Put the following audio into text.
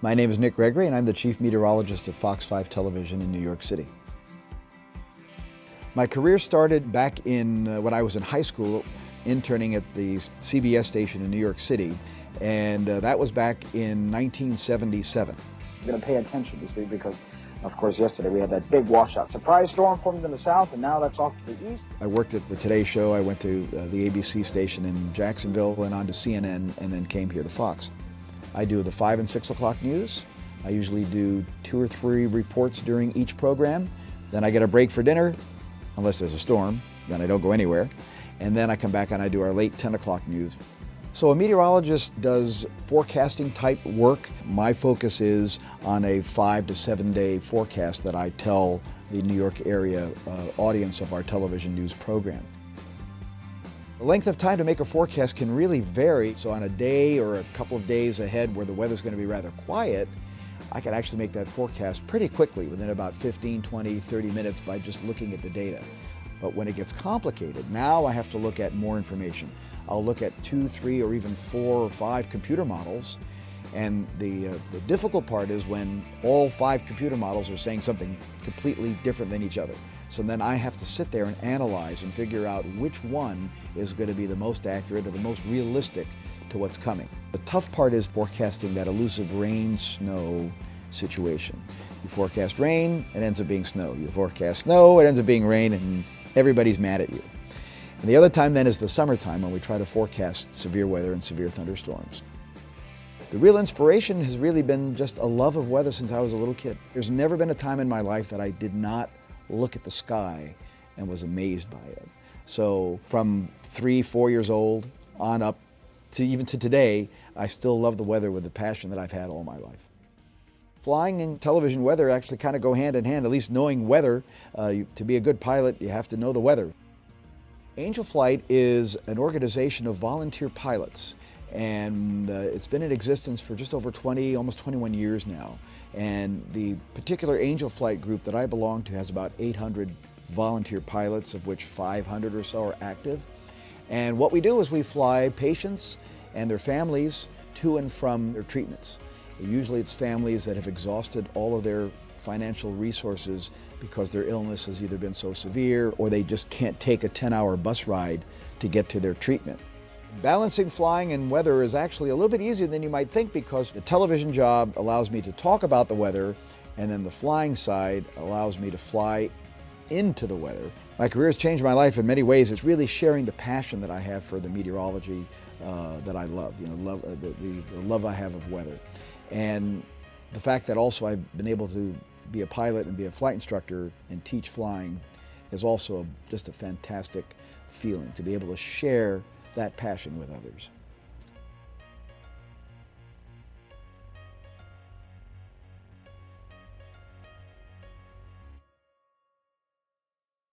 My name is Nick Gregory, and I'm the Chief Meteorologist at Fox 5 Television in New York City. My career started back in when I was in high school, interning at the CBS station in New York City, and that was back in 1977. You're going to pay attention, you see, because, of course, yesterday we had that big washout. Surprise storm formed in the south, and now that's off to the east. I worked at the Today Show. I went to the ABC station in Jacksonville, went on to CNN, and then came here to Fox. I do the 5 and 6 o'clock news. I usually do 2 or 3 reports during each program. Then I get a break for dinner, unless there's a storm, then I don't go anywhere. And then I come back and I do our late 10 o'clock news. So a meteorologist does forecasting type work. My focus is on a 5 to 7 day forecast that I tell the New York area audience of our television news program. The length of time to make a forecast can really vary. So on a day or a couple of days ahead where the weather's going to be rather quiet, I can actually make that forecast pretty quickly within about 15, 20, 30 minutes by just looking at the data. But when it gets complicated, now I have to look at more information. I'll look at 2, 3, or even 4 or 5 computer models. And the difficult part is when all 5 computer models are saying something completely different than each other. So then I have to sit there and analyze and figure out which one is going to be the most accurate or the most realistic to what's coming. The tough part is forecasting that elusive rain-snow situation. You forecast rain, it ends up being snow. You forecast snow, it ends up being rain, and everybody's mad at you. And the other time then is the summertime when we try to forecast severe weather and severe thunderstorms. The real inspiration has really been just a love of weather since I was a little kid. There's never been a time in my life that I did not look at the sky and was amazed by it. So from 3, 4 years old on up to even to today, I still love the weather with the passion that I've had all my life. Flying and television weather actually kind of go hand in hand, at least knowing weather. To be a good pilot, you have to know the weather. Angel Flight is an organization of volunteer pilots, and it's been in existence for just over 20, almost 21 years now. And the particular Angel Flight group that I belong to has about 800 volunteer pilots, of which 500 or so are active. And what we do is we fly patients and their families to and from their treatments. Usually it's families that have exhausted all of their financial resources because their illness has either been so severe or they just can't take a 10-hour bus ride to get to their treatment. Balancing flying and weather is actually a little bit easier than you might think because the television job allows me to talk about the weather, and then the flying side allows me to fly into the weather. My career has changed my life in many ways. It's really sharing the passion that I have for the meteorology that I love, the love I have of weather. And the fact that also I've been able to be a pilot and be a flight instructor and teach flying is also just a fantastic feeling to be able to share that passion with others.